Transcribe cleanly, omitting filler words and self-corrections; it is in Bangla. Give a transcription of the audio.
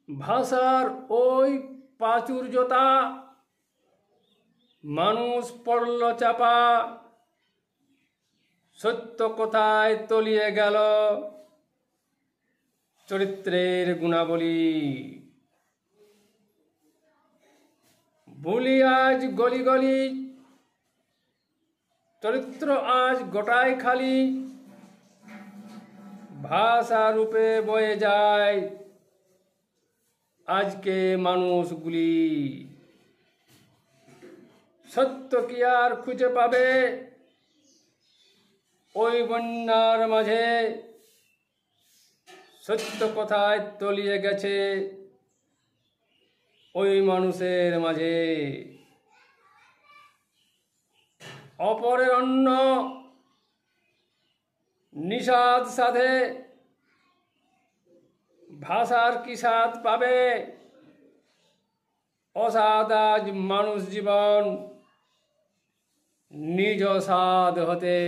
ভাষার ওই প্রাচুর্যতা মানুষ পড়ল চাপা, সত্য কথায় তলিয়ে গেল চরিত্রের গুণাবলী। বুলি আজ গলি গলি, চরিত্র আজ গোটায় খালি, ভাষা রূপে বয়ে যায় আজকে মানুষগুলি। সত্য কি আর খুঁজে পাবে ওই বন্যার মাঝে? সত্য কথায় তলিয়ে গেছে ওই মানুষের মাঝে। অপরের অন্ন নিষাদ সাধে ভাষার কি স্বাদ পাবে? অসাধ আজ মানুষ জীবন নিজ সাধ হতে।